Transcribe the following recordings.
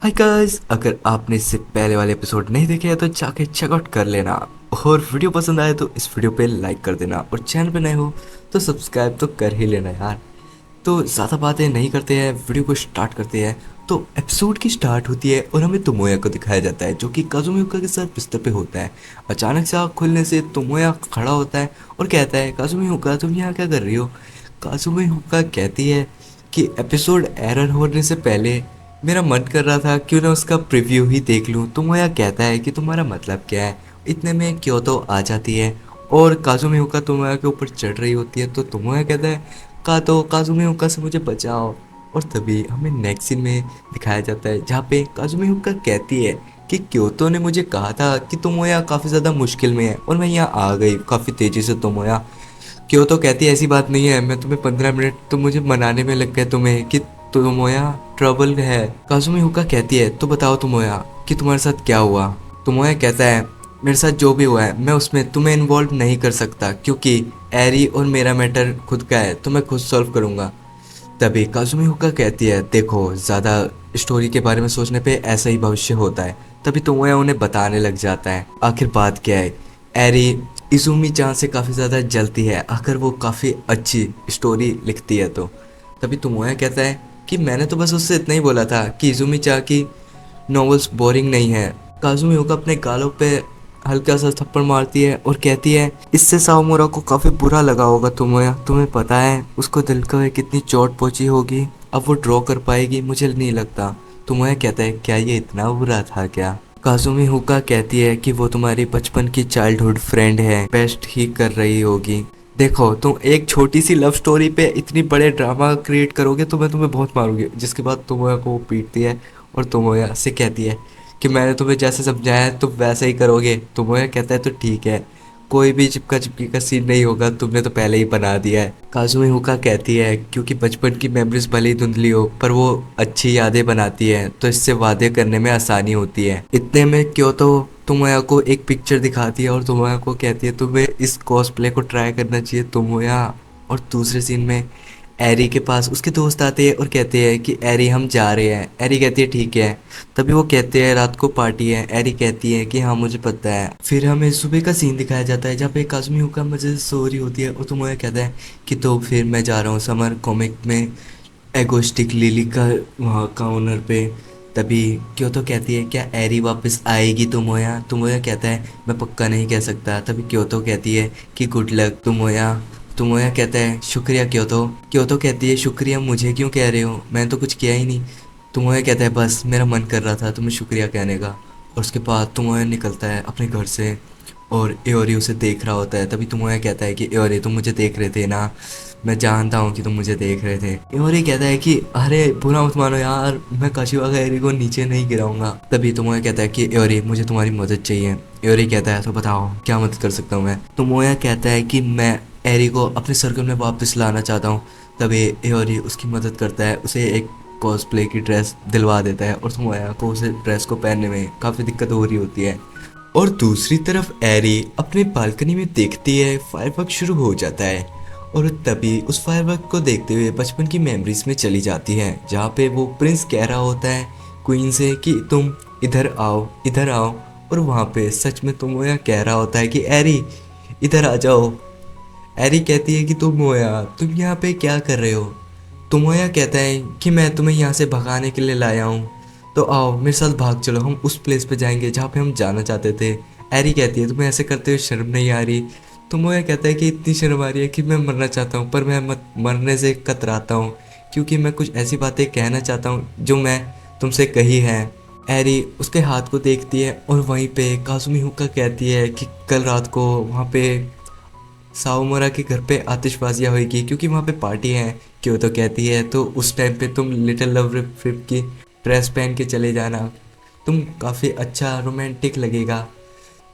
Hi guys, अगर आपने इससे पहले वाले एपिसोड नहीं देखे हैं तो जाके चेकआउट कर लेना। और वीडियो पसंद आए तो इस वीडियो पे लाइक कर देना और चैनल पे नए हो तो सब्सक्राइब तो कर ही लेना यार। तो ज़्यादा बातें नहीं करते हैं, वीडियो को स्टार्ट करते हैं। तो एपिसोड की स्टार्ट होती है और हमें तोमोया को दिखाया जाता है जो कि काजुमियुका के साथ बिस्तर पे होता है। अचानक से आँख खुलने से तोमोया खड़ा होता है और कहता है, काजुमियुका तुम यहाँ क्या कर रही हो। काजुमियुका कहती है कि एपिसोड एरर होने से पहले मेरा मन कर रहा था क्यों ना उसका प्रीव्यू ही देख लूं। तोमोया कहता है कि तुम्हारा मतलब क्या है। इतने में क्योतो आ जाती है और काजुमियुका तोमोया के ऊपर चढ़ रही होती है। तो तोमोया कहता है, काजुमियुका से मुझे बचाओ। और तभी हमें नेक्स्ट सीन में दिखाया जाता है जहाँ पे काजुमियुका कहती है कि क्योतो ने मुझे कहा था कि तोमोया काफ़ी ज़्यादा मुश्किल में है और मैं यहाँ आ गई काफ़ी तेज़ी से। तोमोया क्योतो कहती है, ऐसी बात नहीं है, मैं तुम्हें 15 मिनट तो मुझे मनाने में लग गए तुम्हें कि तोमोया ट्रबल है। काजुमी हुक्का कहती है, तो बताओ तोमोया कि तुम्हारे साथ क्या हुआ। तोमोया कहता है, मेरे साथ जो भी हुआ है मैं उसमें तुम्हें इन्वॉल्व नहीं कर सकता क्योंकि एरी और मेरा मैटर खुद का है तो मैं खुद सॉल्व करूँगा। तभी काजुमी हुक्का कहती है, देखो ज़्यादा स्टोरी के बारे में सोचने पे ऐसा ही भविष्य होता है। तभी तोमोया उन्हें बताने लग जाता है आखिर बात क्या है। एरी इजुमी चान से काफ़ी ज़्यादा जलती है अगर वो काफ़ी अच्छी स्टोरी लिखती है तो। तभी तोमोया कहता है कि मैंने तो बस उससे इतना ही बोला था कि इजुमी चा की नॉवेल्स बोरिंग नहीं है। काजुमी हुक्का अपने गालों पे हल्का सा थप्पड़ मारती है और कहती है, इससे साओमुरा को काफ़ी बुरा लगा होगा तोमोया, तुम्हें पता है उसको दिल को कितनी चोट पहुंची होगी। अब वो ड्रॉ कर पाएगी मुझे नहीं लगता। तोमोया कहता है, क्या ये इतना बुरा था क्या। काजुमी हुक्का कहती है कि वो तुम्हारी बचपन की चाइल्डहुड फ्रेंड है, बेस्ट ही कर रही होगी। देखो तुम एक छोटी सी लव स्टोरी पे इतनी बड़े ड्रामा क्रिएट करोगे तो मैं तुम्हें बहुत मारूंगी। जिसके बाद तोमोया को वो पीटती है और तोमोया से कहती है कि मैंने तुम्हें जैसे समझाया है तुम वैसा ही करोगे। तोमोया कहता है, तो ठीक है, कोई भी चिपका चिपकी का सीन नहीं होगा, तुमने तो पहले ही बना दिया है। काजुमी हुक्का कहती है, क्योंकि बचपन की मेमोरीज भले ही धुंधली हो पर वो अच्छी यादें बनाती है तो इससे वादे करने में आसानी होती है। इतने में क्यों तो तोमोया को एक पिक्चर दिखाती है और तोमोया को कहती है तुम्हें इस कॉस्प्ले को ट्राई करना चाहिए तोमोया। और दूसरे सीन में एरी के पास उसके दोस्त आते हैं और कहते हैं कि एरी हम जा रहे हैं। एरी कहती है ठीक है। तभी वो कहते हैं रात को पार्टी है। एरी कहती है कि हाँ मुझे पता है। फिर हमें सुबह का सीन दिखाया जाता है जहाँ पे काज़ुमी हुक्का मजे से सो रही होती है और तोमोया कहता है कि तो फिर मैं जा रहा हूँ समर कॉमिक में एगोस्टिक लिली का वहाँ का ओनर पे। तभी क्योतो कहती है, क्या एरी वापस आएगी तोमोया। तोमोया कहता है, मैं पक्का नहीं कह सकता। तभी क्योतो कहती है कि गुड लक तोमोया। तोमोया कहता है, शुक्रिया क्योतो। क्योतो कहती है, शुक्रिया मुझे क्यों कह रहे हो, मैंने तो कुछ किया ही नहीं। तोमोया कहता है, बस मेरा मन कर रहा था तुम्हें शुक्रिया कहने का। और उसके बाद तोमोया निकलता है अपने घर से और एओरी उसे देख रहा होता है। तभी तोमोया कहता है कि एओरी तुम मुझे देख रहे थे ना, मैं जानता हूँ कि तुम मुझे देख रहे थे। एओरी कहता है कि अरे बुरा मत मानो यार, मैं काशिवा का एरी को नीचे नहीं गिराऊंगा। तभी तोमोया कहता है कि एओरी मुझे तुम्हारी मदद चाहिए। एओरी कहता है, तो बताओ क्या मदद कर सकता हूँ मैं। तोमोया कहता है कि मैं एरी को अपने सर्कल में वापस लाना चाहता हूँ। तभी एओरी उसकी मदद करता है, उसे एक कॉस्प्ले की ड्रेस दिलवा देता है और तोमोया को उसे ड्रेस को पहनने में काफ़ी दिक्कत हो रही होती है। और दूसरी तरफ एरी अपने बालकनी में देखती है फायरवर्क शुरू हो जाता है और तभी उस फायरवर्क को देखते हुए बचपन की मेमोरीज में चली जाती है जहाँ पे वो प्रिंस कह रहा होता है क्वीन से कि तुम इधर आओ इधर आओ। और वहाँ पे सच में तोमोया कह रहा होता है कि एरी इधर आ जाओ। एरी कहती है कि तोमोया तुम यहाँ पे क्या कर रहे हो। तोमोया कहता है कि मैं तुम्हें यहाँ से भगाने के लिए लाया हूँ, तो आओ मेरे साथ भाग चलो, हम उस प्लेस पे जाएंगे जहाँ पे हम जाना चाहते थे। एरी कहती है, तुम्हें ऐसे करते हुए शर्म नहीं आ रही। तोमोया कहता है कि इतनी शर्म आ रही है कि मैं मरना चाहता हूँ पर मैं मरने से कतराता हूँ क्योंकि मैं कुछ ऐसी बातें कहना चाहता हूँ जो मैं तुमसे कही है। एरी उसके हाथ को देखती है और वहीं पे काजुमी हुक्का कहती है कि कल रात को वहाँ पे साओमुरा के घर पे आतिशबाजियाँ होगी क्योंकि वहाँ पे पार्टी है। क्यों तो कहती है, तो उस टाइम पे तुम लिटिल लव रिप की ड्रेस पहन के चले जाना, तुम काफ़ी अच्छा रोमांटिक लगेगा।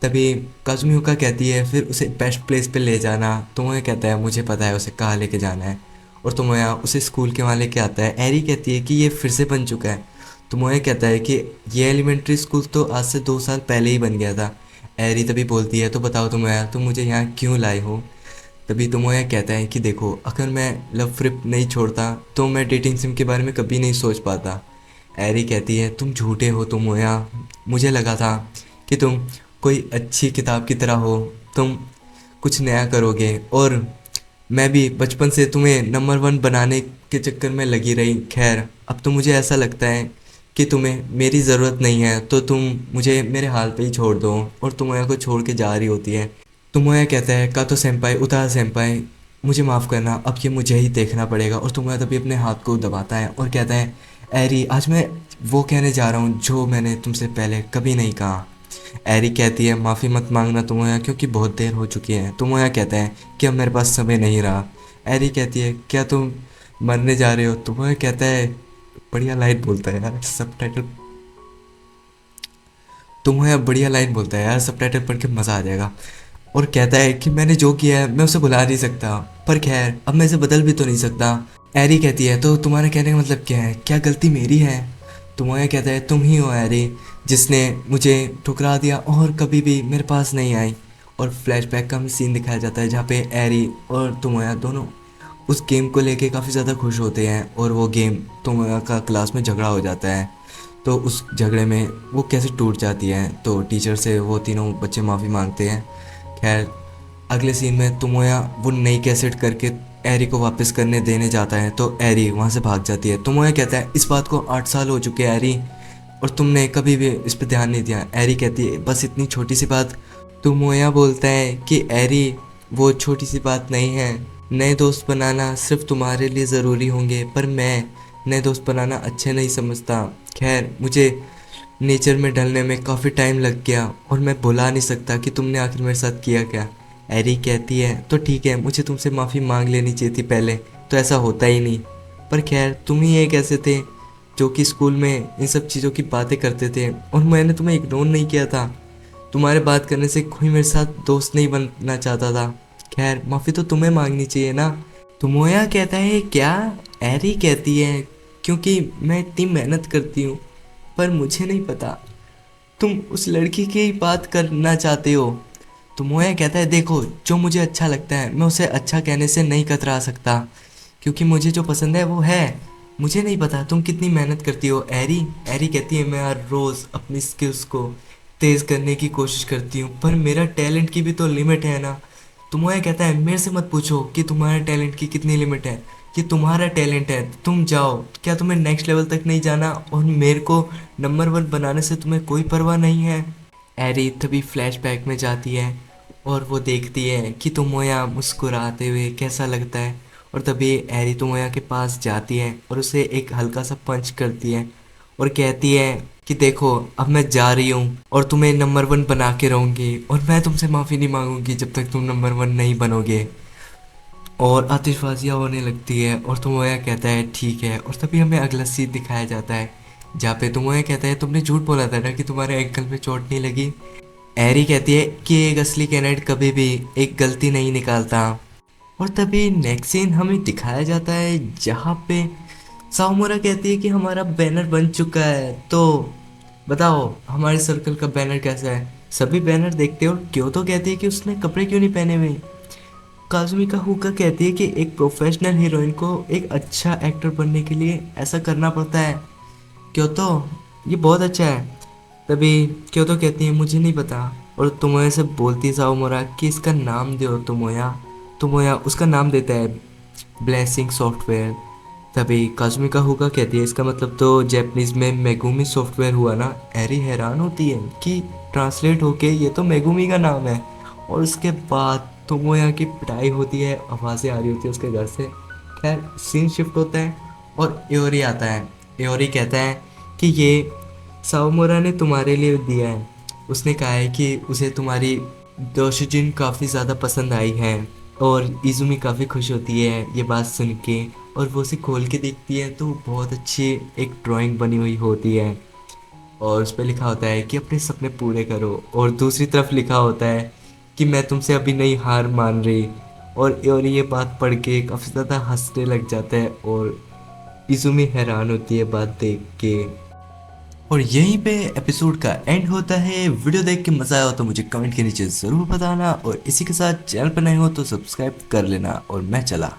तभी काजुमियुका कहती है फिर उसे बेस्ट प्लेस पे ले जाना। तोमोया कहता है मुझे पता है उसे कहाँ लेके जाना है और तोमोया उसे स्कूल के वहाँ लेके आता है। एरी कहती है कि ये फिर से बन चुका है। तोमोया कहता है कि ये एलिमेंट्री स्कूल तो आज से 2 साल पहले ही बन गया था। एरी तभी बोलती है, तो बताओ तोमोया तुम मुझे यहाँ क्यों लाए हो। तभी तोमोया कहता है कि देखो अगर मैं लव ट्रिप नहीं छोड़ता तो मैं डेटिंग सिम के बारे में कभी नहीं सोच पाता। एरी कहती है तुम झूठे हो तोमोया, मुझे लगा था कि तुम कोई अच्छी किताब की तरह हो, तुम कुछ नया करोगे, और मैं भी बचपन से तुम्हें नंबर 1 बनाने के चक्कर में लगी रही। खैर अब तो मुझे ऐसा लगता है कि तुम्हें मेरी ज़रूरत नहीं है, तो तुम मुझे मेरे हाल पे ही छोड़ दो। और तुमोया को छोड़ के जा रही होती है। तुमोया कहता है कातो सेंपाई, उतारा सेंपाई, मुझे माफ़ करना, अब ये मुझे ही देखना पड़ेगा। और तुमोया तभी अपने हाथ को दबाता है और कहता है एरी आज मैं वो कहने जा रहा हूँ जो मैंने तुमसे पहले कभी नहीं कहा। एरी कहती है माफ़ी मत मांगना तुमोया, क्योंकि बहुत देर हो चुकी है। तुमोया कहता है कि अब मेरे पास समय नहीं रहा। एरी कहती है क्या तुम मरने जा रहे हो? तुमोया कहता है, बढ़िया लाइन बोलता है यार, सबटाइटल, तुमोया बढ़िया लाइन बोलता है यार, सबटाइटल पढ़ के मज़ा आ जाएगा। और कहता है कि मैंने जो किया है मैं उसे भुला नहीं सकता, पर खैर अब मैं इसे बदल भी तो नहीं सकता। एरी कहती है तो तुम्हारे कहने का मतलब क्या है, क्या गलती मेरी है? तुमोया कहता है तुम ही हो एरी जिसने मुझे ठुकरा दिया और कभी भी मेरे पास नहीं आई। और फ्लैशबैक का हमें सीन दिखाया जाता है जहाँ पे एरी और तुमोया दोनों उस गेम को लेके काफ़ी ज़्यादा खुश होते हैं, और वो गेम तुमोया का क्लास में झगड़ा हो जाता है। तो उस झगड़े में वो कैसे टूट जाती है, तो टीचर से वो तीनों बच्चे माफ़ी मांगते हैं। खैर अगले सीन में तुमोया वो नई कैसेट करके एरी को वापस करने देने जाता है, तो एरी वहाँ से भाग जाती है। तुमोया कहता है इस बात को 8 साल हो चुके हैं एरी, और तुमने कभी भी इस पर ध्यान नहीं दिया। एरी कहती है बस इतनी छोटी सी बात। तुमोया बोलता है कि एरी वो छोटी सी बात नहीं है, नए दोस्त बनाना सिर्फ तुम्हारे लिए ज़रूरी होंगे, पर मैं नए दोस्त बनाना अच्छे नहीं समझता। खैर मुझे नेचर में ढलने में काफ़ी टाइम लग गया, और मैं भुला नहीं सकता कि तुमने आखिर मेरे साथ किया क्या। एरी कहती है तो ठीक है, मुझे तुमसे माफ़ी मांग लेनी चाहिए थी पहले, तो ऐसा होता ही नहीं। पर खैर तुम ही एक ऐसे थे जो कि स्कूल में इन सब चीज़ों की बातें करते थे, और मैंने तुम्हें इग्नोर नहीं किया था। तुम्हारे बात करने से कोई मेरे साथ दोस्त नहीं बनना चाहता था। खैर माफ़ी तो तुम्हें मांगनी चाहिए ना। तुमोया कहता है क्या? एरी कहती है क्योंकि मैं इतनी मेहनत करती हूँ, पर मुझे नहीं पता तुम उस लड़की की ही बात करना चाहते हो। तो मोया कहता है देखो जो मुझे अच्छा लगता है मैं उसे अच्छा कहने से नहीं कतरा सकता, क्योंकि मुझे जो पसंद है वो है। मुझे नहीं पता तुम कितनी मेहनत करती हो एरी। एरी कहती है मैं हर रोज़ अपनी स्किल्स को तेज़ करने की कोशिश करती हूँ, पर मेरा टैलेंट की भी तो लिमिट है ना। तो मोया कहता है मेरे से मत पूछो कि तुम्हारे टैलेंट की कितनी लिमिट है, ये तुम्हारा टैलेंट है, तुम जाओ। क्या तुम्हें नेक्स्ट लेवल तक नहीं जाना, और मेरे को नंबर 1 बनाने से तुम्हें कोई परवाह नहीं है? एरी तभी फ्लैशबैक में जाती है और वो देखती है कि तुमोया मुस्कुराते हुए कैसा लगता है, और तभी एरी तुमोया के पास जाती है और उसे एक हल्का सा पंच करती है और कहती है कि देखो अब मैं जा रही हूँ और तुम्हें नंबर 1 बना के रहूँगी, और मैं तुमसे माफ़ी नहीं मांगूंगी जब तक तुम नंबर 1 नहीं बनोगे। और आतिशबाजियाँ होने लगती है और तुमोया कहता है ठीक है। और तभी हमें अगला सीन दिखाया जाता है जहाँ पे तुमोया कहता है तुमने झूठ बोला था ना कि तुम्हारे एंकल में चोट नहीं लगी। एरी कहती है कि एक असली कैनेट कभी भी एक गलती नहीं निकालता। और तभी नेक्स्ट सीन हमें दिखाया जाता है जहाँ पे साओमोरा कहती है कि हमारा बैनर बन चुका है, तो बताओ हमारे सर्कल का बैनर कैसा है। सभी बैनर देखते हो, और क्योतो कहती है कि उसने कपड़े क्यों नहीं पहने हुए। काजुमिका हुका कहती है कि एक प्रोफेशनल हीरोइन को एक अच्छा एक्टर बनने के लिए ऐसा करना पड़ता है। क्योतो ये बहुत अच्छा है। तभी क्योतो कहती है मुझे नहीं पता, और तुमोया से बोलती है साओमोरा कि इसका नाम दो तुमोया। तुमोया उसका नाम देता है ब्लेसिंग सॉफ्टवेयर। तभी काजुमिका हुका कहती है इसका मतलब तो जैपनीज में मेगुमी सॉफ्टवेयर हुआ ना। एरी हैरान होती है कि ट्रांसलेट होके ये तो मेगुमी का नाम है। और उसके बाद तोमोया की पिटाई होती है, आवाज़ें आ रही होती है उसके घर से। खैर सीन शिफ्ट होता है और एओरी आता है। एओरी कहता है कि ये साओमोरा ने तुम्हारे लिए दिया है, उसने कहा है कि उसे तुम्हारी दोशिजिन काफ़ी ज़्यादा पसंद आई है। और इजुमी काफ़ी खुश होती है ये बात सुन के, और वो उसे खोल के देखती है तो बहुत अच्छी एक ड्राइंग बनी हुई होती है, और उस पर लिखा होता है कि अपने सपने पूरे करो। और दूसरी तरफ लिखा होता है कि मैं तुमसे अभी नहीं हार मान रही। और ये बात पढ़ के काफ़ी ज़्यादा हंसने लग जाता है, और इजुमी हैरान होती है बात देख के। और यहीं पे एपिसोड का एंड होता है। वीडियो देख के मज़ा आया हो तो मुझे कमेंट के नीचे ज़रूर बताना, और इसी के साथ चैनल पर नए हो तो सब्सक्राइब कर लेना, और मैं चला।